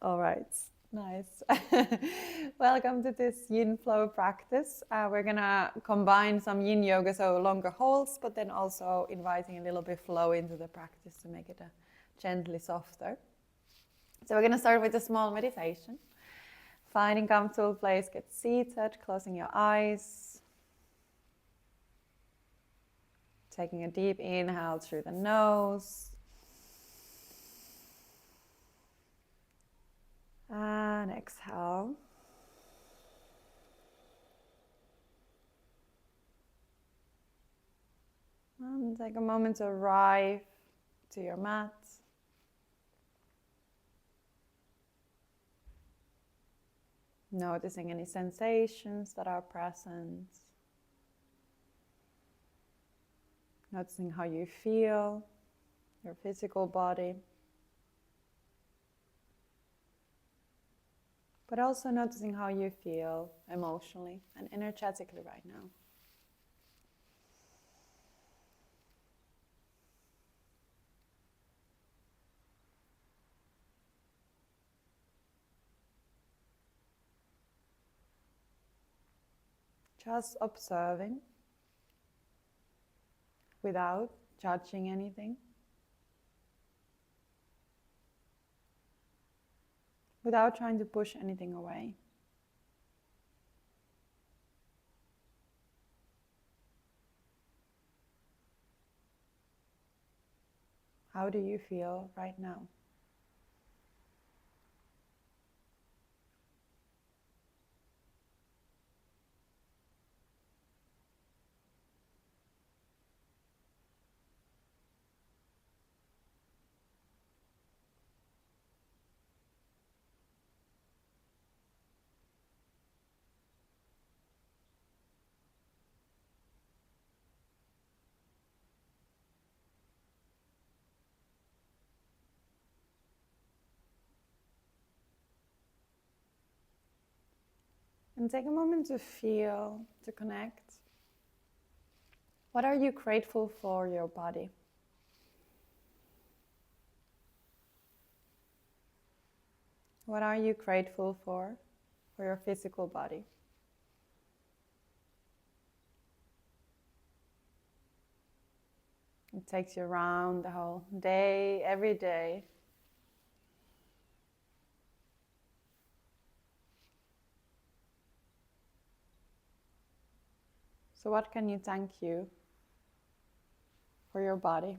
All right, nice. Welcome to this Yin Flow practice. We're gonna combine some Yin yoga, so longer holds, but then also inviting a little bit flow into the practice to make it gently softer. So we're gonna start with a small meditation. Finding comfortable place, get seated, closing your eyes. Taking a deep inhale through the nose. And exhale. And take a moment to arrive to your mat. Noticing any sensations that are present. Noticing how you feel, your physical body. But also noticing how you feel emotionally and energetically right now. Just observing without judging anything. Without trying to push anything away. How do you feel right now? And take a moment to feel, to connect. What are you grateful for your body? What are you grateful for your physical body? It takes you around the whole day, every day. So what can you thank you for your body?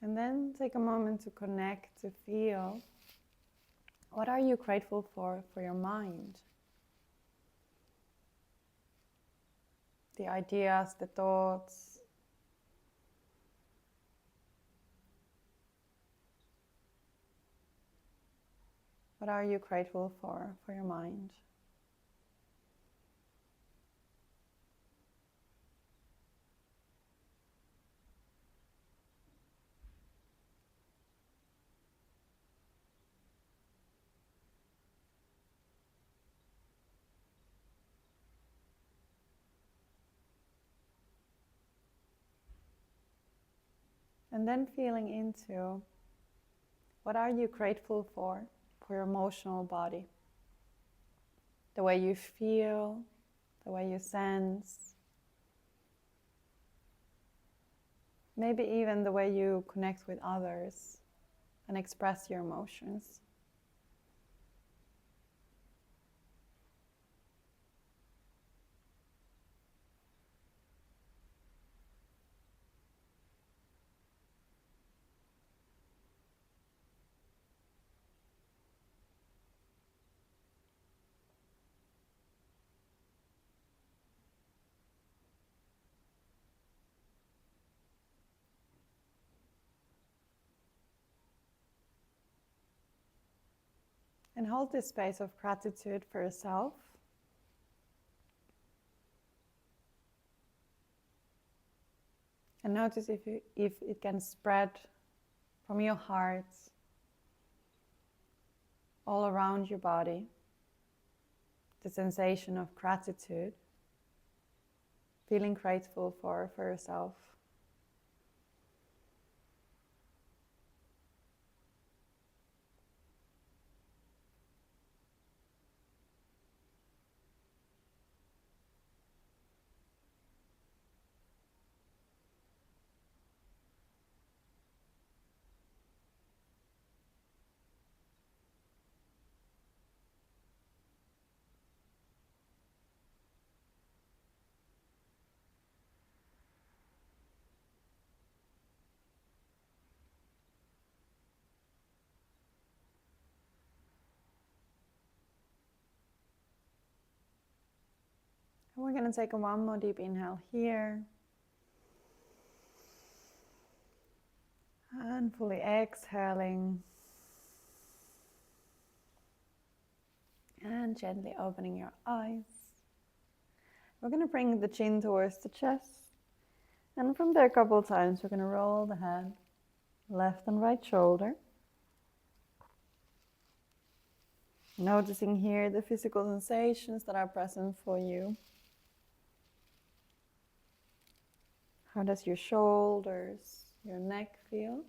And then take a moment to connect, to feel. What are you grateful for your mind? The ideas, the thoughts. What are you grateful for your mind? And then feeling into what are you grateful for your emotional body? The way you feel, the way you sense, maybe even the way you connect with others and express your emotions. And hold this space of gratitude for yourself. And notice if it can spread from your heart all around your body, the sensation of gratitude, feeling grateful for yourself. And we're going to take one more deep inhale here. And fully exhaling. And gently opening your eyes. We're going to bring the chin towards the chest. And from there a couple of times we're going to roll the head, left and right shoulder. Noticing here the physical sensations that are present for you. How does your shoulders, your neck feel?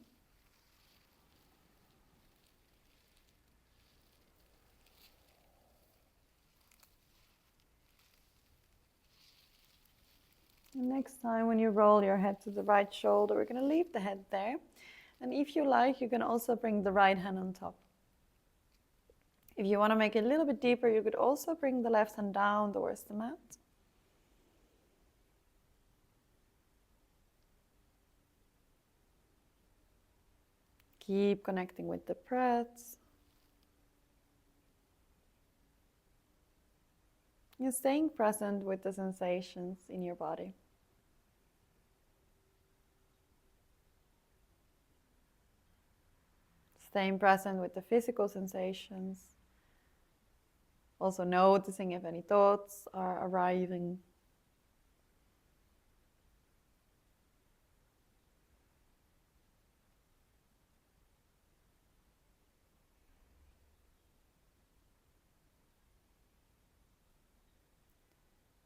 And next time when you roll your head to the right shoulder, we're going to leave the head there. And if you like, you can also bring the right hand on top. If you want to make it a little bit deeper, you could also bring the left hand down towards the mat. Keep connecting with the breath. You're staying present with the sensations in your body. Staying present with the physical sensations. Also noticing if any thoughts are arriving.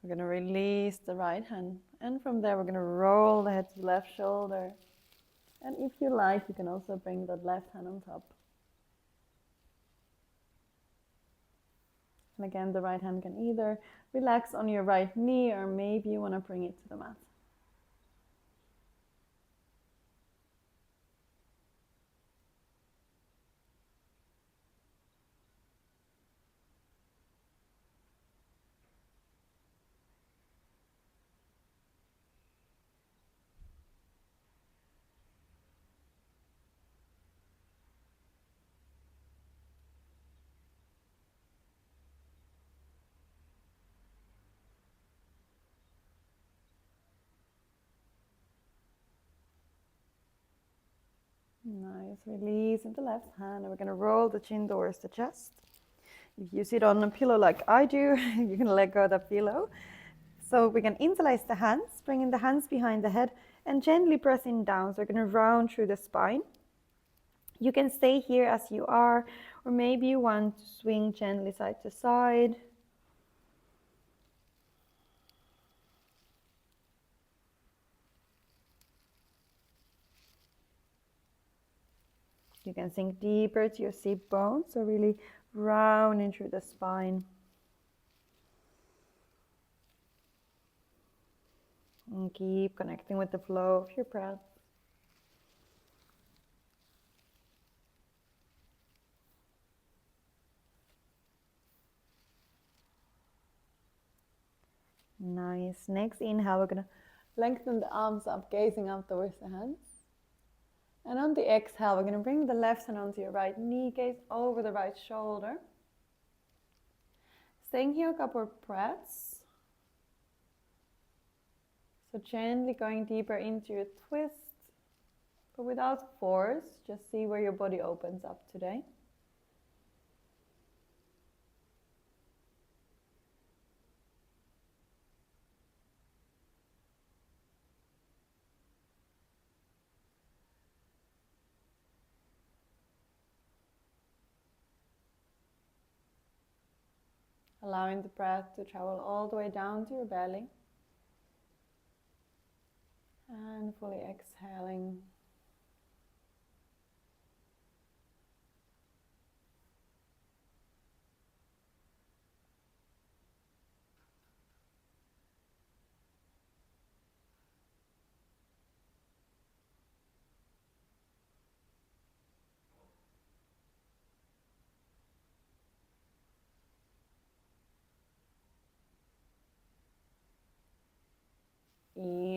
We're going to release the right hand, and from there we're going to roll the head to the left shoulder. And if you like, you can also bring that left hand on top. And again, the right hand can either relax on your right knee, or maybe you want to bring it to the mat. Nice, release in the left hand, and we're going to roll the chin towards the chest. If you sit on a pillow like I do, you can let go of the pillow. So we can interlace the hands, bringing the hands behind the head and gently pressing down. So we're going to round through the spine. You can stay here as you are, or maybe you want to swing gently side to side. You can sink deeper to your seat bones, so really rounding through the spine. And keep connecting with the flow of your breath. Nice. Next inhale, we're going to lengthen the arms up, gazing up towards the hands. And on the exhale, we're going to bring the left hand onto your right knee, gaze over the right shoulder. Staying here a couple of breaths. So gently going deeper into your twist, but without force. Just see where your body opens up today. allowing the breath to travel all the way down to your belly. And fully exhaling.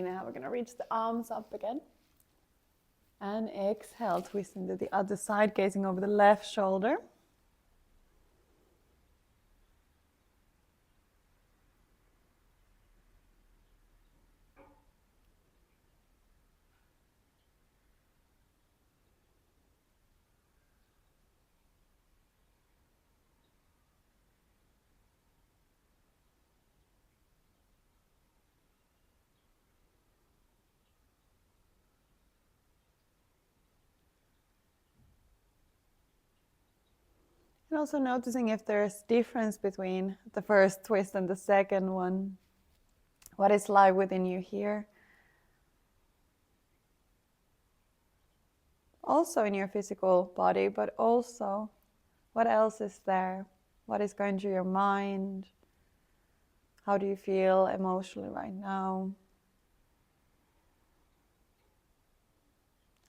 Now we're going to reach the arms up again. And exhale, twisting to the other side, gazing over the left shoulder. And also noticing if there's difference between the first twist and the second one. What is live within you here? Also in your physical body, but also what else is there? What is going through your mind? How do you feel emotionally right now?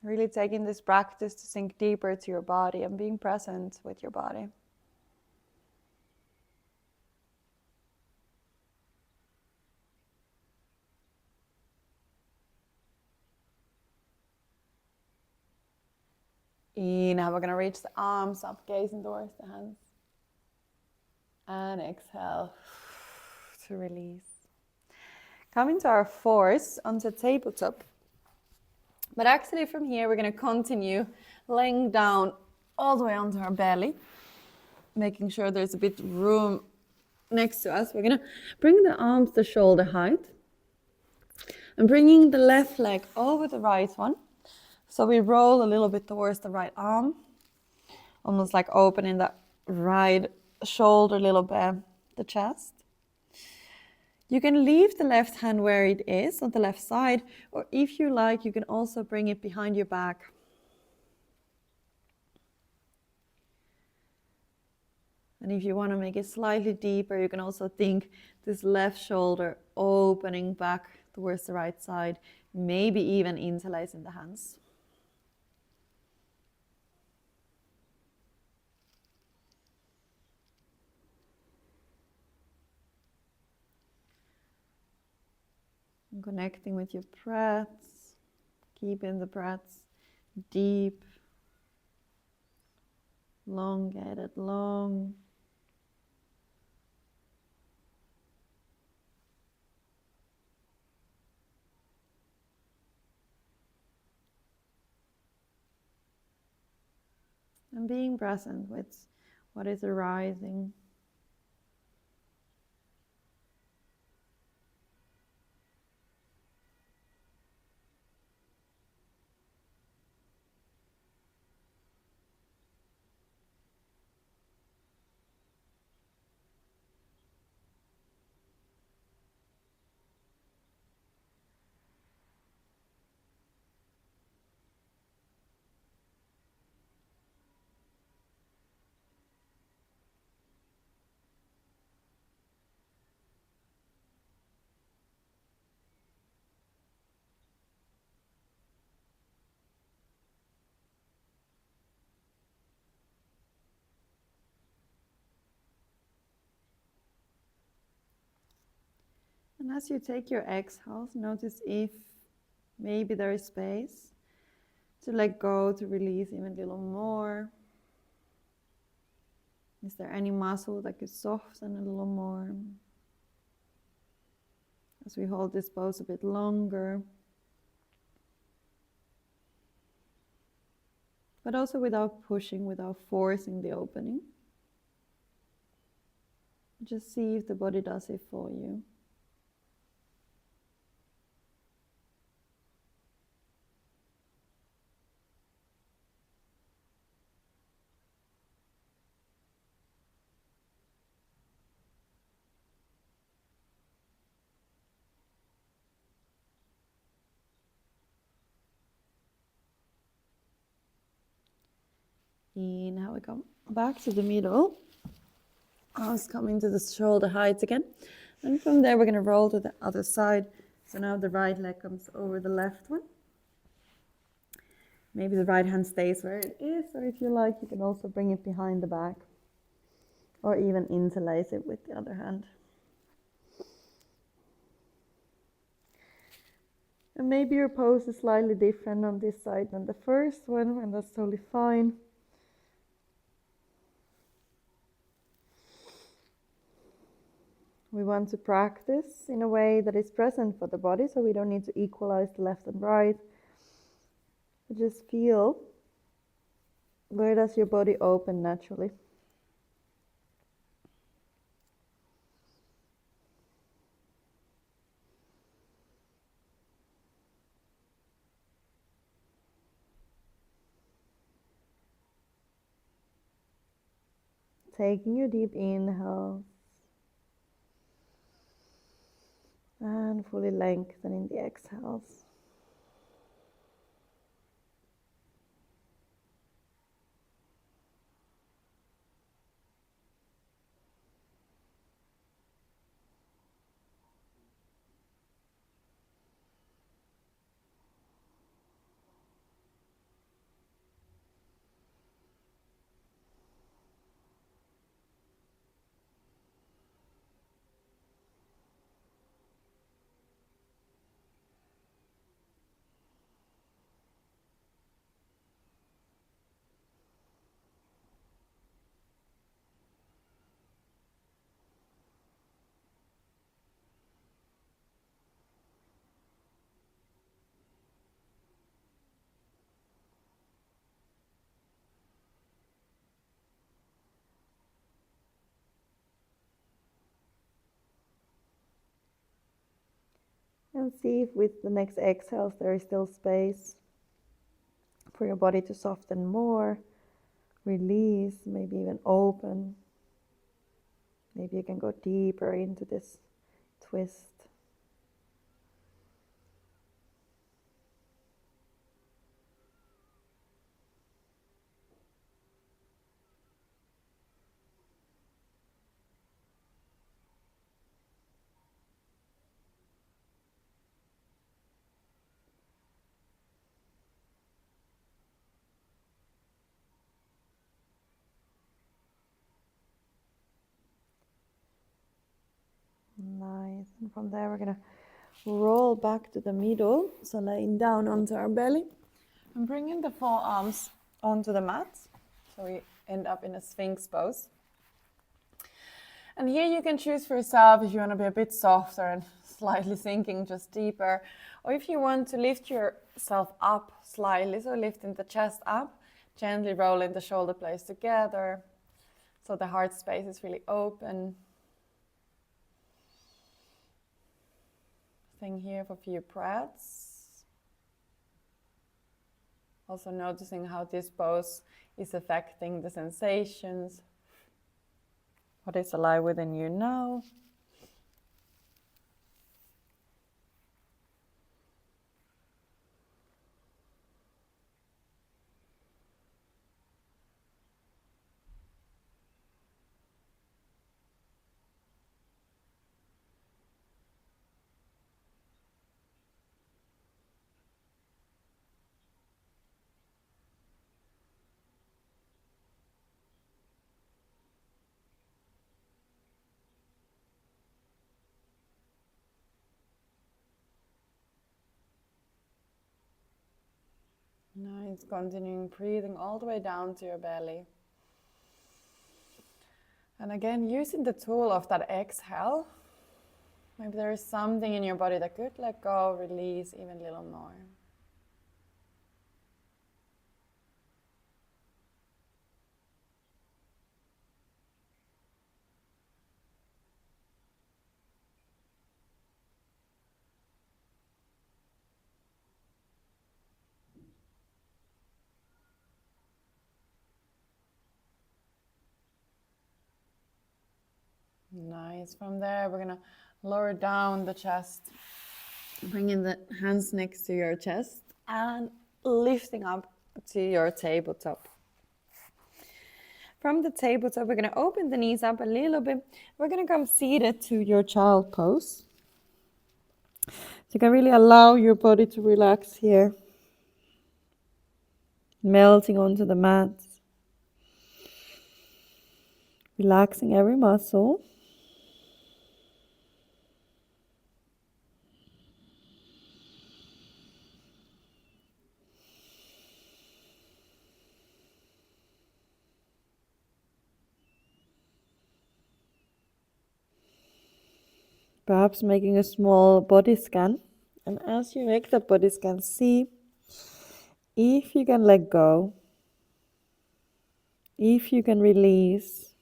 Really taking this practice to sink deeper to your body and being present with your body. Now we're going to reach the arms up, gazing towards the hands. And exhale to release. Coming to our fours onto tabletop. But actually from here we're going to continue laying down all the way onto our belly, making sure there's a bit room next to us. We're going to bring the arms to shoulder height and bringing the left leg over the right one. So we roll a little bit towards the right arm, almost like opening the right shoulder a little bit, the chest. You can leave the left hand where it is on the left side, or if you like, you can also bring it behind your back. And if you want to make it slightly deeper, you can also think this left shoulder opening back towards the right side, maybe even interlacing the hands. And connecting with your breaths, keeping the breaths deep, elongated, long. And being present with what is arising. And as you take your exhales, notice if maybe there is space to let go, to release even a little more. Is there any muscle that could soften a little more? As we hold this pose a bit longer. But also without pushing, without forcing the opening. Just see if the body does it for you. Inhale, we come back to the middle. Arms coming to the shoulder height again. And from there, we're going to roll to the other side. So now the right leg comes over the left one. Maybe the right hand stays where it is, or if you like, you can also bring it behind the back, or even interlace it with the other hand. And maybe your pose is slightly different on this side than the first one, and that's totally fine. We want to practice in a way that is present for the body, so we don't need to equalize the left and right. But just feel, where does your body open naturally? Taking your deep inhale and fully lengthening the exhales. And see if with the next exhales there is still space for your body to soften more, release, maybe even open. Maybe you can go deeper into this twist. Nice. And from there, we're going to roll back to the middle. So laying down onto our belly and bringing the forearms onto the mat. So we end up in a Sphinx pose. And here you can choose for yourself if you want to be a bit softer and slightly sinking just deeper, or if you want to lift yourself up slightly, so lifting the chest up, gently rolling the shoulder blades together, so the heart space is really open. Staying here for a few breaths. Also noticing how this pose is affecting the sensations. What is alive within you now? Nice, continuing breathing all the way down to your belly. And again, using the tool of that exhale, maybe there is something in your body that could let go, release even a little more. Nice. From there, we're going to lower down the chest, bringing the hands next to your chest and lifting up to your tabletop. From the tabletop, we're going to open the knees up a little bit. We're going to come seated to your child pose. So you can really allow your body to relax here, melting onto the mat, relaxing every muscle. Perhaps making a small body scan. And as you make that body scan, see if you can let go, if you can release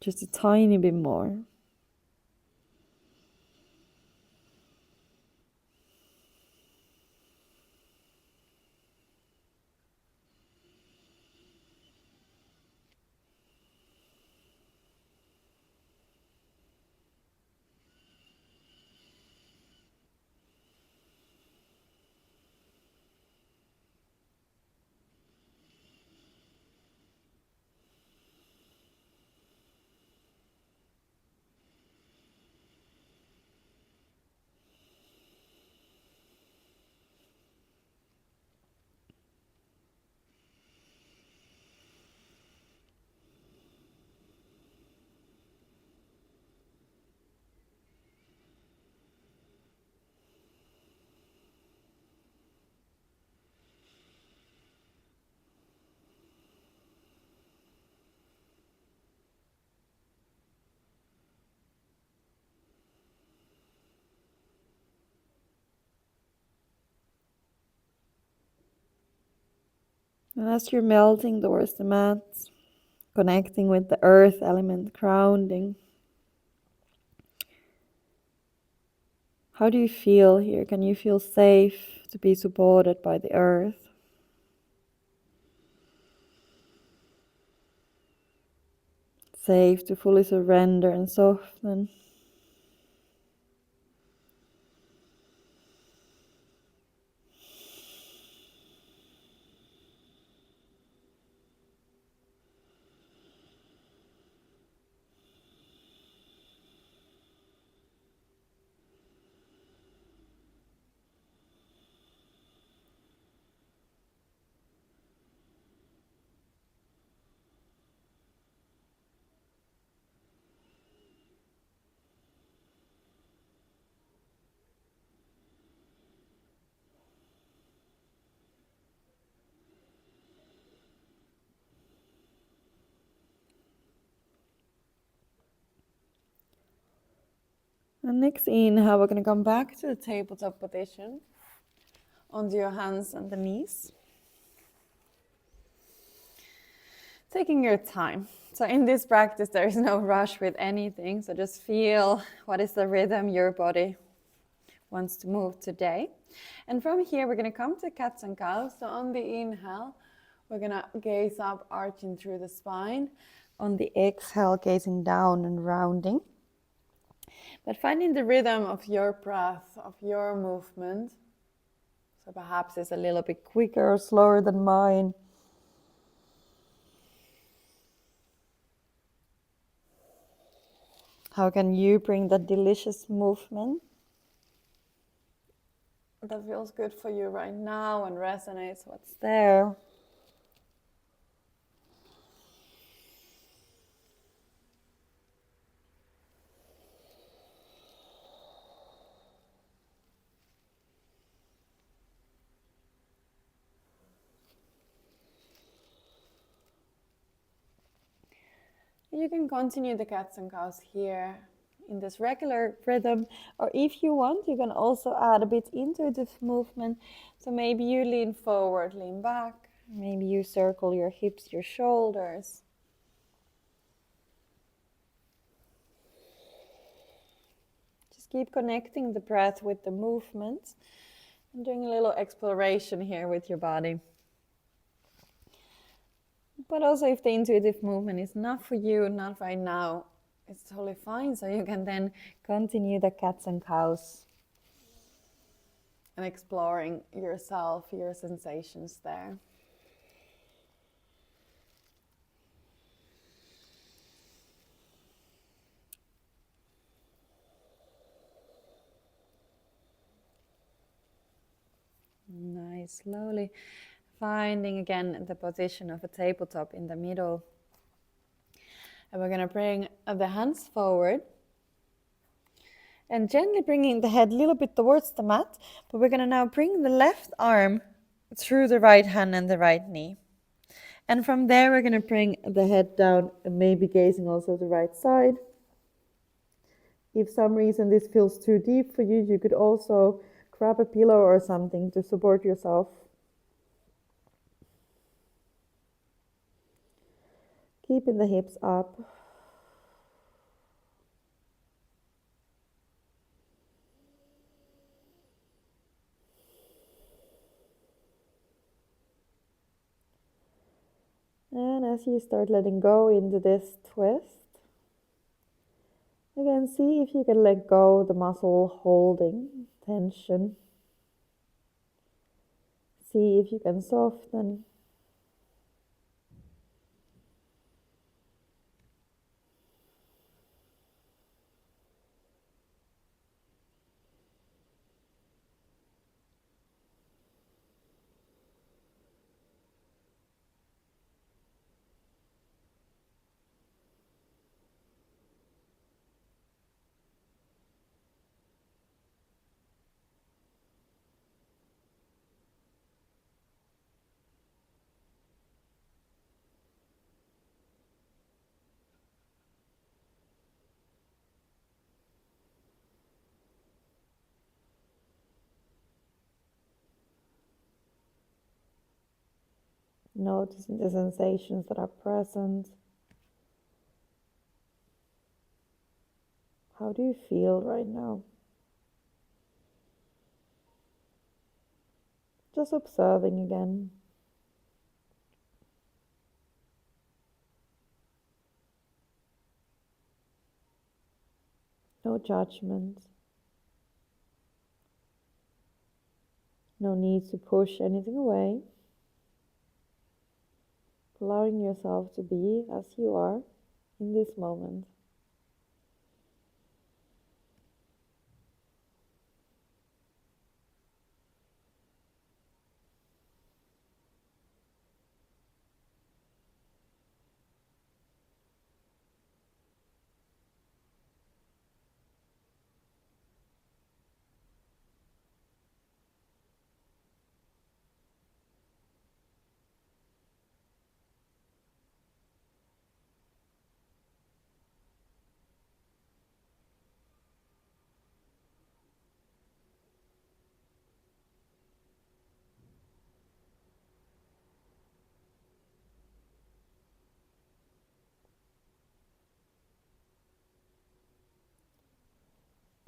just a tiny bit more. And as you're melting towards the mat, connecting with the earth element, grounding. How do you feel here? Can you feel safe to be supported by the earth? Safe to fully surrender and soften. And next inhale, we're going to come back to the tabletop position onto your hands and the knees. Taking your time. So in this practice, there is no rush with anything. So just feel what is the rhythm your body wants to move today. And from here, we're going to come to cats and cows. So on the inhale, we're going to gaze up, arching through the spine. On the exhale, gazing down and rounding. But finding the rhythm of your breath, of your movement. So perhaps it's a little bit quicker or slower than mine. How can you bring that delicious movement that feels good for you right now and resonates what's there? You can continue the cats and cows here in this regular rhythm, or if you want, you can also add a bit intuitive movement. So maybe you lean forward, lean back, maybe you circle your hips, your shoulders. Just keep connecting the breath with the movement and doing a little exploration here with your body. But also if the intuitive movement is not for you, not right now, it's totally fine. So you can then continue the cats and cows and exploring yourself, your sensations there. Slowly finding again the position of a tabletop in the middle. And we're going to bring the hands forward and gently bringing the head a little bit towards the mat. But we're going to now bring the left arm through the right hand and the right knee. And from there, we're going to bring the head down and maybe gazing also the right side. If some reason this feels too deep for you, you could also grab a pillow or something to support yourself. Keeping the hips up. And as you start letting go into this twist, again, see if you can let go the muscle holding tension. See if you can soften. Noticing the sensations that are present. How do you feel right now? Just observing again. No judgment. No need to push anything away. Allowing yourself to be as you are in this moment.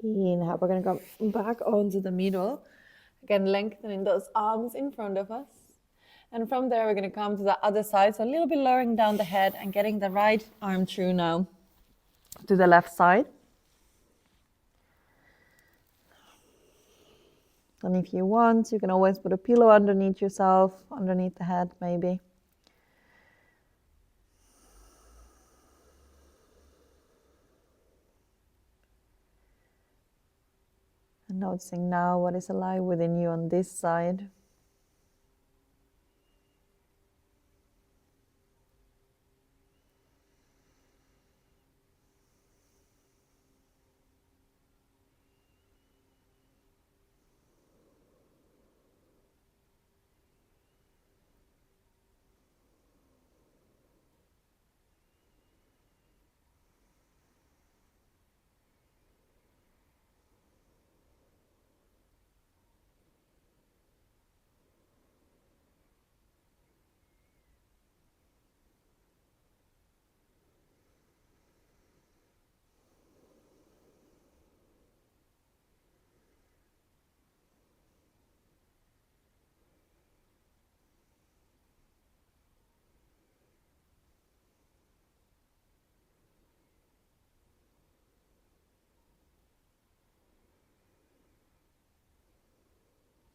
Inhale, we're going to come back onto the middle. Again, lengthening those arms in front of us. And from there, we're going to come to the other side. So a little bit lowering down the head and getting the right arm through now to the left side. And if you want, you can always put a pillow underneath yourself, underneath the head maybe. And noticing now what is alive within you on this side.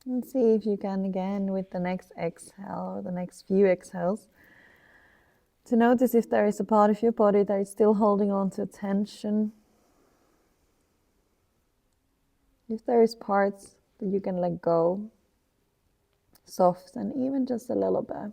And see if you can again with the next exhale or the next few exhales to notice if there is a part of your body that is still holding on to tension. If there is parts that you can let go, soften even just a little bit.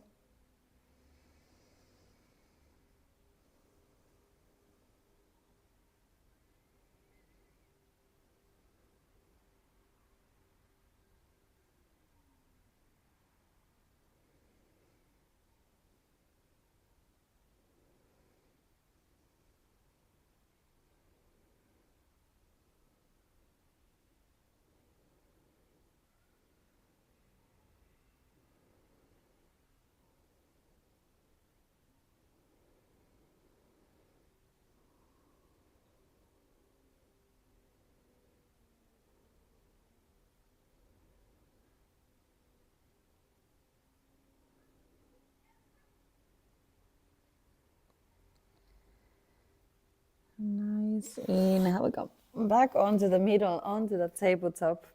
Nice. Inhale, we go back onto the middle, onto the tabletop,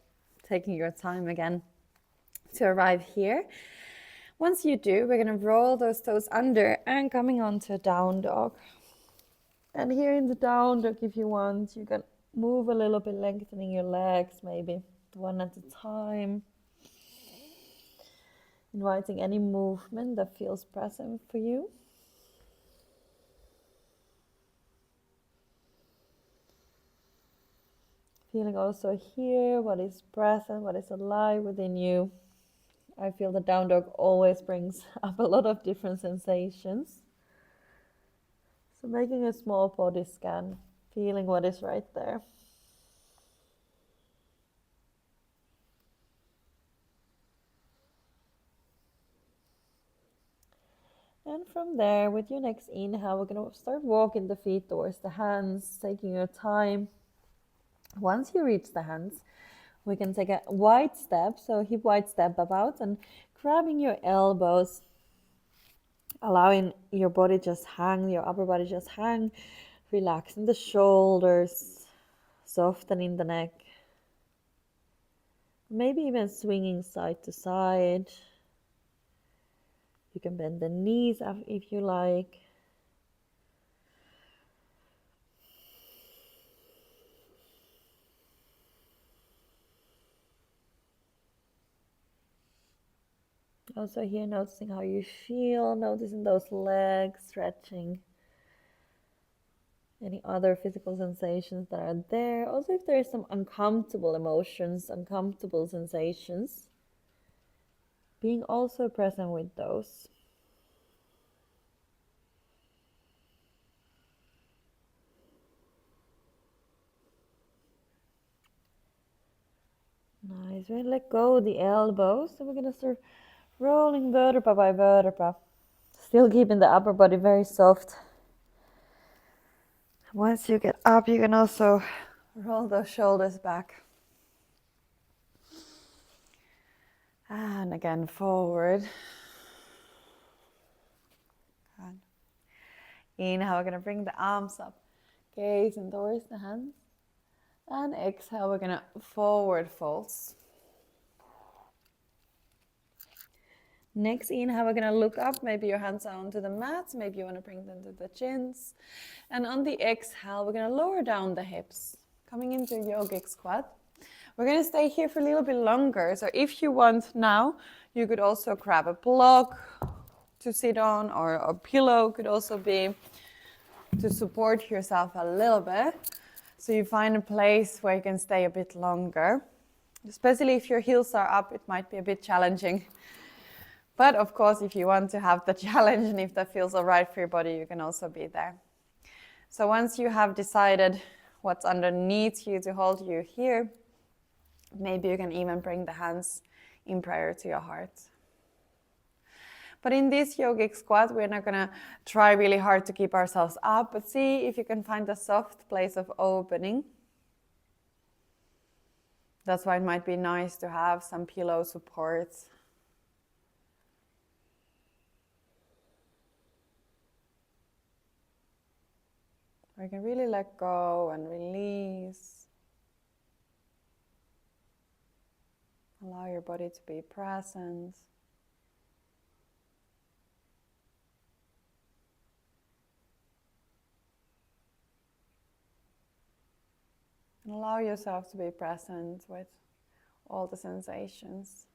taking your time again to arrive here. Once you do, we're going to roll those toes under and coming onto a down dog. And here in the down dog, if you want, you can move a little bit, lengthening your legs, maybe one at a time. Inviting any movement that feels present for you. Feeling also here what is present, what is alive within you. I feel the down dog always brings up a lot of different sensations. So making a small body scan, feeling what is right there. And from there, with your next inhale, we're going to start walking the feet towards the hands, taking your time. Once you reach the hands, we can take a wide step, so hip wide step about, and grabbing your elbows, allowing your body just hang, your upper body just hang, relaxing the shoulders, softening the neck, maybe even swinging side to side. You can bend the knees if you like. Also here, noticing how you feel, noticing those legs stretching. Any other physical sensations that are there. Also, if there is some uncomfortable emotions, uncomfortable sensations, being also present with those. Nice. We're gonna let go of the elbows. So we're gonna start rolling vertebra by vertebra. Still keeping the upper body very soft. Once you get up, you can also roll those shoulders back. And again, forward. Good. Inhale, we're gonna bring the arms up, gazing towards the hands. And exhale, we're gonna forward folds. Next inhale, we're gonna look up. Maybe your hands are onto the mat. Maybe you wanna bring them to the chins. And on the exhale, we're gonna lower down the hips, coming into yogic squat. We're gonna stay here for a little bit longer. So if you want now, you could also grab a block to sit on, or a pillow could also be to support yourself a little bit. So you find a place where you can stay a bit longer. Especially if your heels are up, it might be a bit challenging. But of course, if you want to have the challenge and if that feels all right for your body, you can also be there. So once you have decided what's underneath you to hold you here, maybe you can even bring the hands in prayer to your heart. But in this yogic squat, we're not gonna try really hard to keep ourselves up, but see if you can find a soft place of opening. That's why it might be nice to have some pillow supports. Where you can really let go and release. Allow your body to be present. And allow yourself to be present with all the sensations.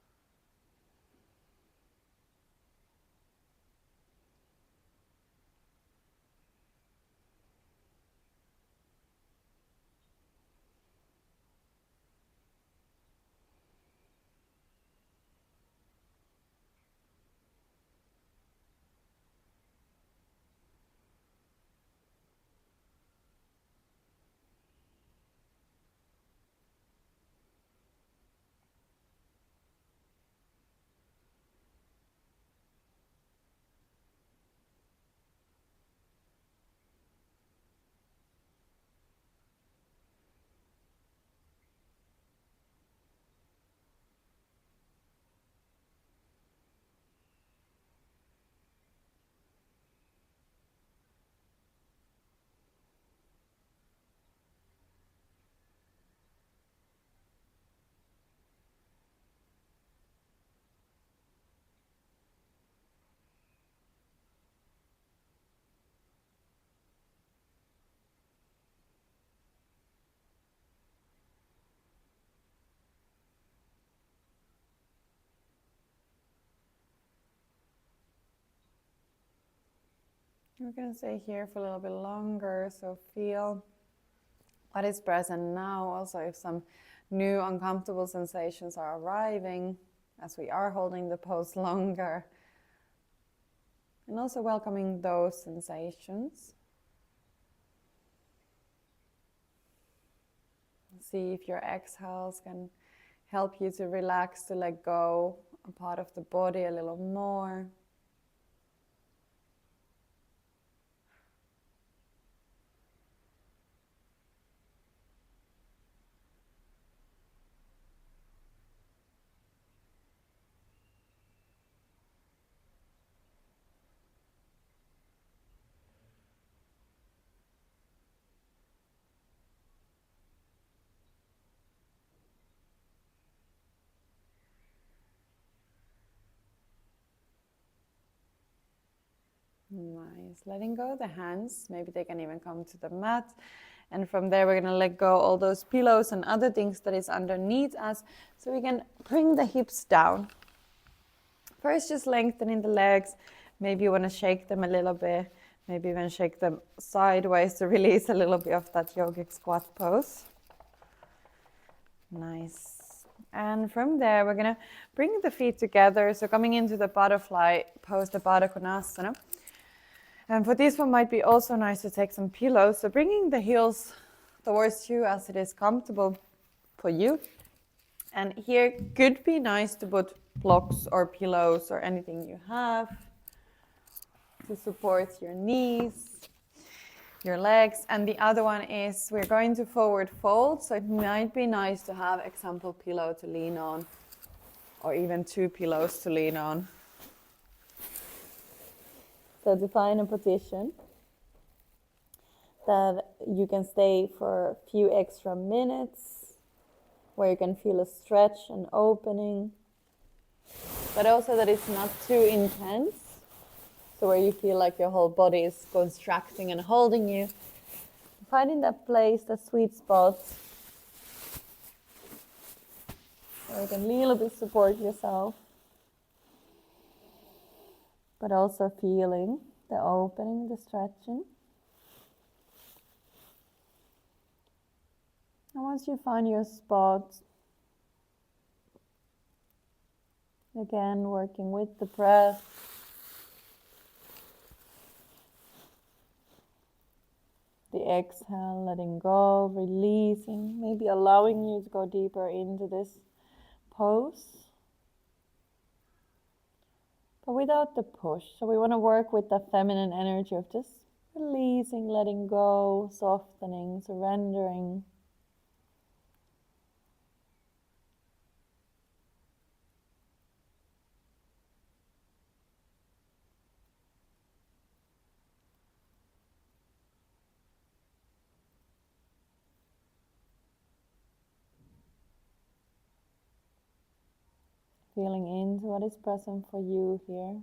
We're going to stay here for a little bit longer, so feel what is present now. Also, if some new uncomfortable sensations are arriving as we are holding the pose longer, and also welcoming those sensations. See if your exhales can help you to relax, to let go a part of the body a little more. Nice. Letting go of the hands. Maybe they can even come to the mat. And from there, we're going to let go all those pillows and other things that is underneath us. So we can bring the hips down. First, just lengthening the legs. Maybe you want to shake them a little bit. Maybe even shake them sideways to release a little bit of that yogic squat pose. Nice. And from there, we're going to bring the feet together. So coming into the butterfly pose, the Baddha Konasana. And for this one might be also nice to take some pillows. So bringing the heels towards you as it is comfortable for you. And here could be nice to put blocks or pillows or anything you have to support your knees, your legs. And the other one is we're going to forward fold. So it might be nice to have example pillow to lean on, or even 2 pillows to lean on. So to find a position that you can stay for a few extra minutes, where you can feel a stretch and opening, but also that it's not too intense, so where you feel like your whole body is contracting and holding you. Finding that place, that sweet spot, where you can a little bit support yourself, but also feeling the opening, the stretching. And once you find your spot, again working with the breath, the exhale, letting go, releasing, maybe allowing you to go deeper into this pose, but without the push. So we want to work with the feminine energy of just releasing, letting go, softening, surrendering. Feeling into what is present for you here.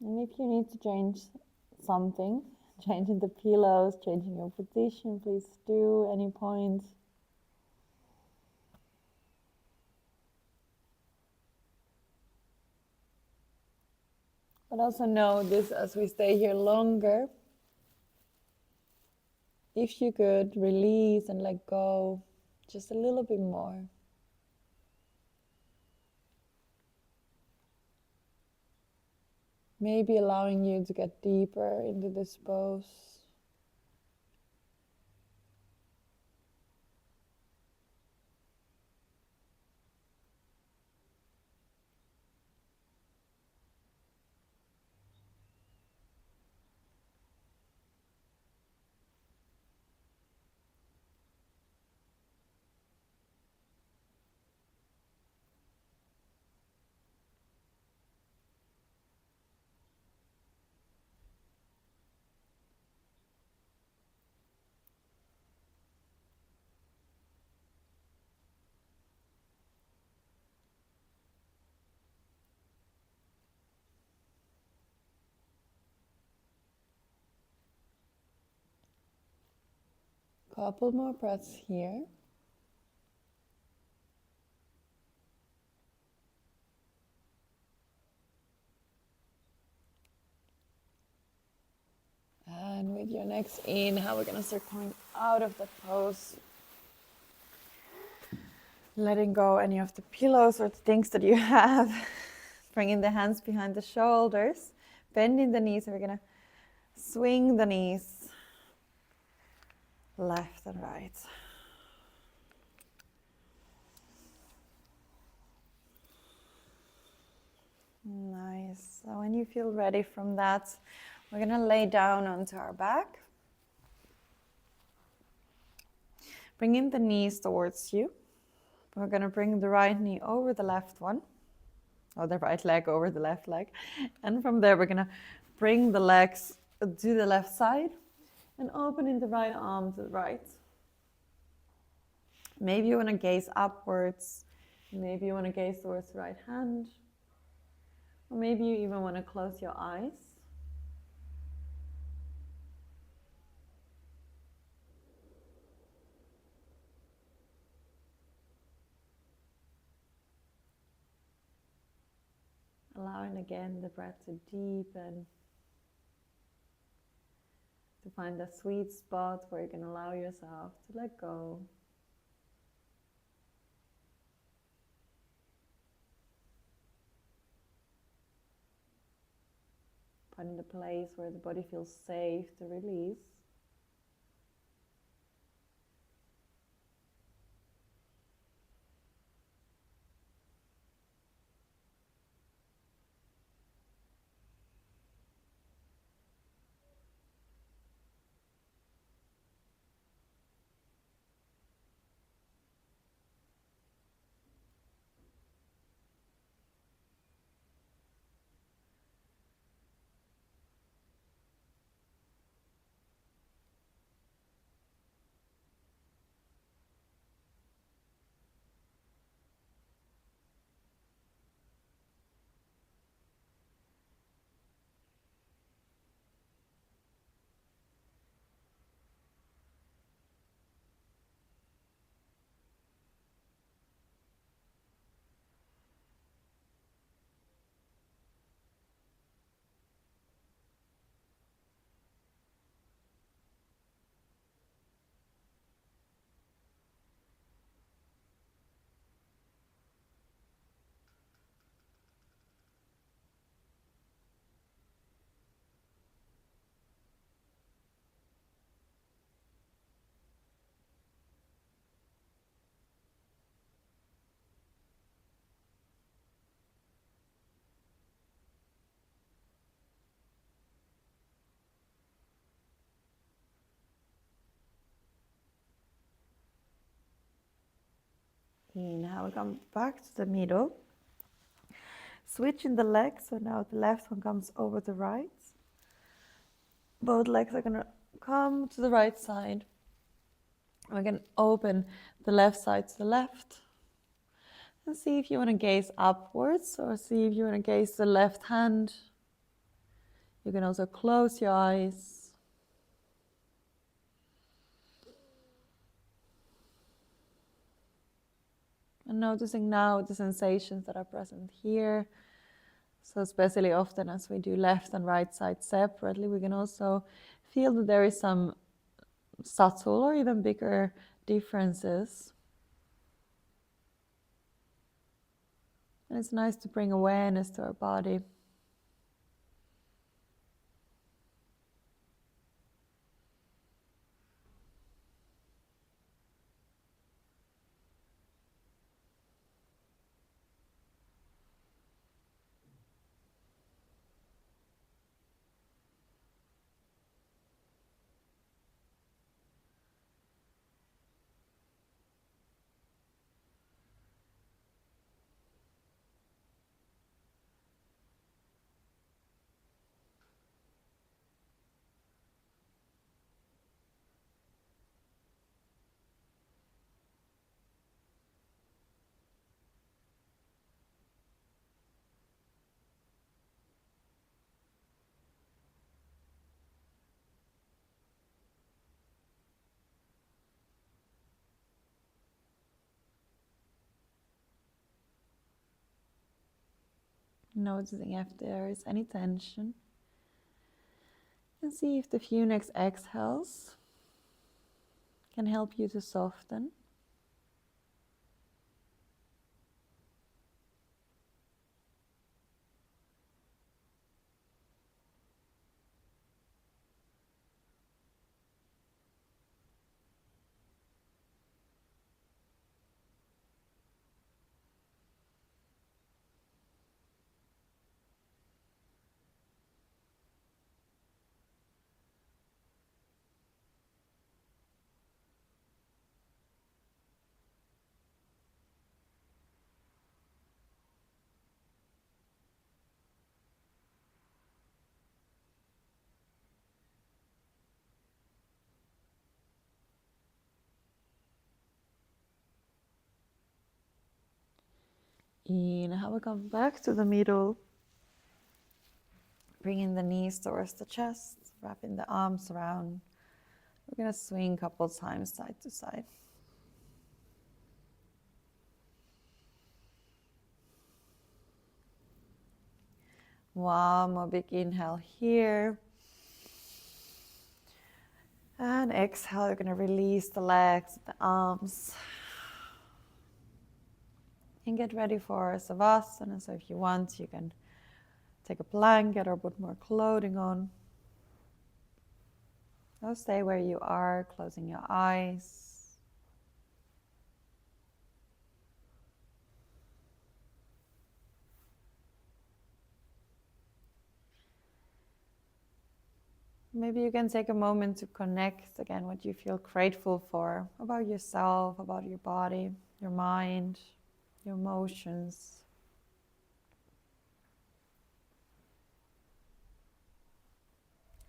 And if you need to change something, changing the pillows, changing your position, please do, any point. But also know this as we stay here longer, if you could release and let go just a little bit more. Maybe allowing you to get deeper into this pose. Couple more breaths here. And with your next inhale, we're going to start coming out of the pose. Letting go any of the pillows or the things that you have. Bringing the hands behind the shoulders. Bending the knees. We're going to swing the knees left and right. Nice. So when you feel ready from that, we're going to lay down onto our back. Bringing the knees towards you. We're going to bring the right knee over the left one, or the right leg over the left leg. And from there, we're going to bring the legs to the left side and opening the right arm to the right. Maybe you want to gaze upwards. Maybe you want to gaze towards the right hand. Or maybe you even want to close your eyes. Allowing again the breath to deepen, to find a sweet spot where you can allow yourself to let go. Finding the place where the body feels safe to release. Now we come back to the middle. Switching the legs, so now the left one comes over the right. Both legs are going to come to the right side. We're going to open the left side to the left. And see if you want to gaze upwards or see if you want to gaze the left hand. You can also close your eyes. And noticing now the sensations that are present here. So especially often as we do left and right side separately, we can also feel that there is some subtle or even bigger differences. And it's nice to bring awareness to our body. Noticing if there is any tension. And see if the few next exhales can help you to soften. Inhale, we come back to the middle. Bringing the knees towards the chest, wrapping the arms around. We're going to swing a couple times side to side. One more big inhale here. And exhale, you're going to release the legs, the arms. And get ready for Savasana. So if you want, you can take a blanket or put more clothing on. Now stay where you are, closing your eyes. Maybe you can take a moment to connect again what you feel grateful for about yourself, about your body, your mind, your emotions.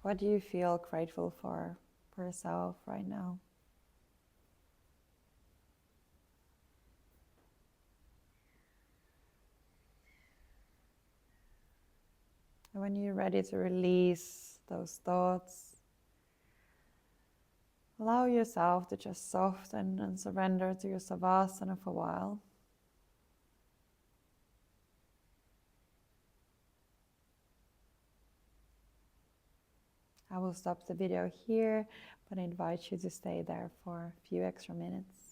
What do you feel grateful for yourself right now? And when you're ready to release those thoughts, allow yourself to just soften and surrender to your Savasana for a while. I will stop the video here, but I invite you to stay there for a few extra minutes.